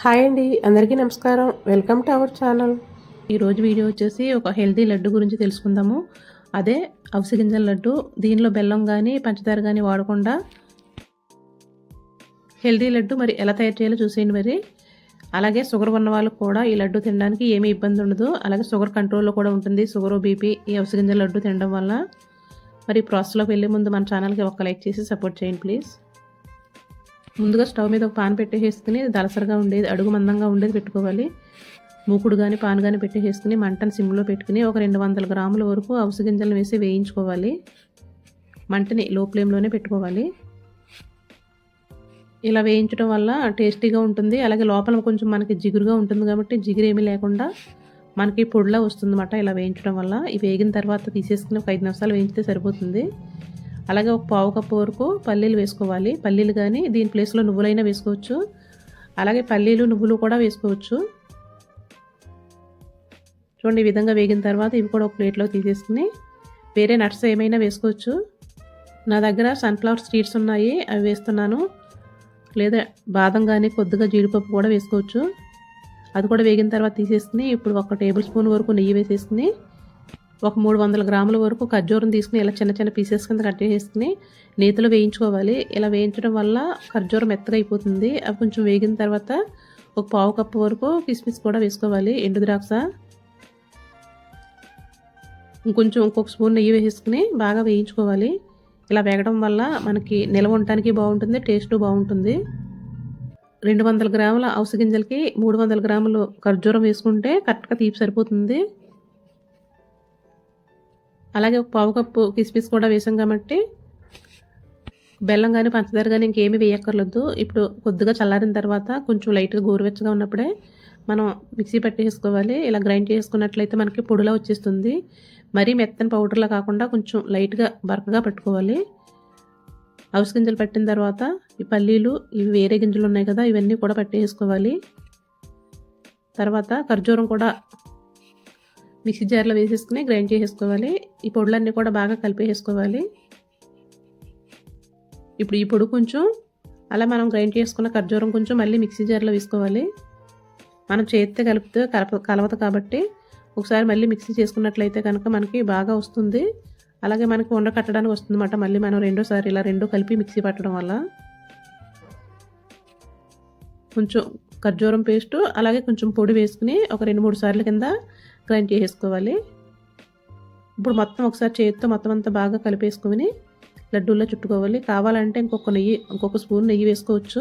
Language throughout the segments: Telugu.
హాయ్ అండి, అందరికీ నమస్కారం. Welcome to our channel. ఈరోజు వీడియో వచ్చేసి ఒక హెల్తీ లడ్డు గురించి తెలుసుకుందాము. అదే అవిసె గింజల లడ్డు. దీనిలో బెల్లం కానీ పంచదార కానీ వాడకుండా హెల్తీ లడ్డు మరి ఎలా తయారు చేయాలో చూసేయండి. మరి అలాగే షుగర్ ఉన్న వాళ్ళకు కూడా ఈ లడ్డు తినడానికి ఏమీ ఇబ్బంది ఉండదు. అలాగే షుగర్ కంట్రోల్లో కూడా ఉంటుంది. షుగర్ బీపీ ఈ అవిసె గింజల లడ్డు తినడం వల్ల. మరి ప్రాసెస్లోకి వెళ్ళే ముందు మన ఛానల్కి ఒక లైక్ చేసి సపోర్ట్ చేయండి ప్లీజ్. ముందుగా స్టవ్ మీద ఒక పాన్ పెట్టేసుకుని దలసరగా ఉండేది, అడుగు మందంగా ఉండేది పెట్టుకోవాలి. మూకుడు కానీ పాన్ కానీ పెట్టేసుకుని మంటను సిమ్లో పెట్టుకుని ఒక 200 గ్రాముల వరకు అవిసె గింజలను వేసి వేయించుకోవాలి. మంటని లో ఫ్లేమ్లోనే పెట్టుకోవాలి. ఇలా వేయించడం వల్ల టేస్టీగా ఉంటుంది. అలాగే లోపల కొంచెం మనకి జిగురుగా ఉంటుంది కాబట్టి జిగురు ఏమీ లేకుండా మనకి పొడిలా వస్తుందన్నమాట ఇలా వేయించడం వల్ల. ఇవి వేగిన తర్వాత తీసేసుకుని ఒక 5 నిమిషాలు వేయించితే సరిపోతుంది. అలాగే ఒక పావు కప్పు వరకు పల్లీలు వేసుకోవాలి. పల్లీలు కానీ దీని ప్లేస్లో నువ్వులైనా వేసుకోవచ్చు. అలాగే పల్లీలు నువ్వులు కూడా వేసుకోవచ్చు. చూడండి, ఈ విధంగా వేగిన తర్వాత ఇవి కూడా ఒక ప్లేట్లో తీసేసుకుని వేరే నట్స్ ఏమైనా వేసుకోవచ్చు. నా దగ్గర సన్ఫ్లవర్ సీడ్స్ ఉన్నాయి, అవి వేస్తున్నాను. లేదా బాదం కానీ కొద్దిగా జీడిపప్పు కూడా వేసుకోవచ్చు. అది కూడా వేగిన తర్వాత తీసేసుకుని ఇప్పుడు 1 టేబుల్ స్పూన్ వరకు నెయ్యి వేసేసుకుని ఒక 300 గ్రాముల వరకు ఖర్జూరం తీసుకుని ఇలా చిన్న చిన్న పీసెస్ కింద కట్ చేసుకుని నేతిలో వేయించుకోవాలి. ఇలా వేయించడం వల్ల ఖర్జూరం మెత్తగా అయిపోతుంది. అవి కొంచెం వేగిన తర్వాత ఒక పావు కప్పు వరకు కిస్మిస్ కూడా వేసుకోవాలి, ఎండు ద్రాక్ష. ఇంకొక స్పూన్ నెయ్యి వేసుకుని బాగా వేయించుకోవాలి. ఇలా వేగడం వల్ల మనకి నిల్వ ఉండటానికి బాగుంటుంది, టేస్ట్ బాగుంటుంది. 200 గ్రాముల అవిసె గింజలకి 300 గ్రాములు ఖర్జూరం వేసుకుంటే కరెక్ట్గా తీపి సరిపోతుంది. అలాగే ఒక పావు కప్పు కిస్మిస్ కూడా వేసాం కాబట్టి బెల్లం కానీ పంచదార కానీ ఇంకేమీ వేయక్కర్లేదు. ఇప్పుడు కొద్దిగా చల్లారిన తర్వాత కొంచెం లైట్గా గోరువెచ్చగా ఉన్నప్పుడే మనం మిక్సీ పట్టేసుకోవాలి. ఇలా గ్రైండ్ చేసుకున్నట్లయితే మనకి పొడిలా వచ్చేస్తుంది. మరీ మెత్తని పౌడర్లా కాకుండా కొంచెం లైట్గా బరకగా పట్టుకోవాలి. అవిసె గింజలు పట్టిన తర్వాత ఈ పల్లీలు ఇవి వేరే గింజలు ఉన్నాయి కదా, ఇవన్నీ కూడా పట్టేసుకోవాలి. తర్వాత ఖర్జూరం కూడా మిక్సీ జార్లో వేసేసుకుని గ్రైండ్ చేసేసుకోవాలి. ఈ పొడులన్నీ కూడా బాగా కలిపేసుకోవాలి. ఇప్పుడు ఈ పొడి కొంచెం అలా మనం గ్రైండ్ చేసుకున్న ఖర్జూరం కొంచెం మళ్ళీ మిక్సీ జార్లో వేసుకోవాలి. మనం చేతితో కలిపితే కలవదు కాబట్టి ఒకసారి మళ్ళీ మిక్సీ చేసుకున్నట్లయితే కనుక మనకి బాగా వస్తుంది. అలాగే మనకి ఉండ కట్టడానికి వస్తుంది అన్నమాట. మళ్ళీ మనం రెండోసారి ఇలా రెండు కలిపి మిక్సీ పట్టడం వల్ల కొంచెం ఖర్జూరం పేస్టు అలాగే కొంచెం పొడి వేసుకుని ఒక 2-3 సార్లు కింద గ్రైండ్ చేసేసుకోవాలి. ఇప్పుడు మొత్తం ఒకసారి చేతితో మొత్తం అంతా బాగా కలిపేసుకొని లడ్డూల్లో చుట్టుకోవాలి. కావాలంటే ఇంకొక స్పూన్ నెయ్యి వేసుకోవచ్చు.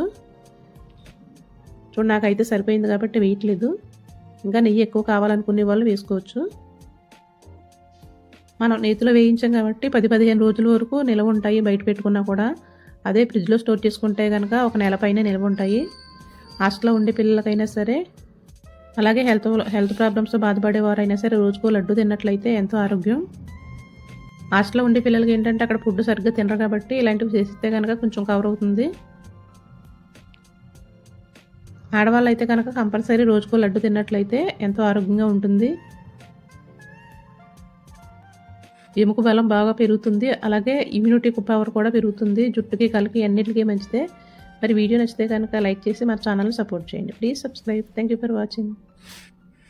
చూడండి, నాకైతే సరిపోయింది కాబట్టి వేయట్లేదు. ఇంకా నెయ్యి ఎక్కువ కావాలనుకునే వాళ్ళు వేసుకోవచ్చు. మనం నేతిలో వేయించాం కాబట్టి 10-15 రోజుల వరకు నిల్వ ఉంటాయి బయట పెట్టుకున్నా కూడా. అదే ఫ్రిడ్జ్లో స్టోర్ చేసుకుంటే కనుక ఒక నెల పైన నిల్వ ఉంటాయి. హాస్టల్లో ఉండే పిల్లలకైనా సరే అలాగే హెల్త్ ప్రాబ్లమ్స్తో బాధపడేవారైనా సరే రోజుకో లడ్డు తిన్నట్లయితే ఎంతో ఆరోగ్యం. హాస్టల్లో ఉండే పిల్లలకి ఏంటంటే అక్కడ ఫుడ్ సరిగ్గా తినరు కాబట్టి ఇలాంటివి చేసిస్తే కనుక కొంచెం కవర్ అవుతుంది. ఆడవాళ్ళు అయితే కనుక కంపల్సరీ రోజుకో లడ్డు తిన్నట్లయితే ఎంతో ఆరోగ్యంగా ఉంటుంది. ఎముక బలం బాగా పెరుగుతుంది. అలాగే ఇమ్యూనిటీ పవర్ కూడా పెరుగుతుంది. జుట్టుకి కలకి అన్నిటికీ మంచిదే. మరి వీడియో నచ్చితే కనుక లైక్ చేసి మన ఛానల్ని సపోర్ట్ చేయండి. Please subscribe. Thank you for watching.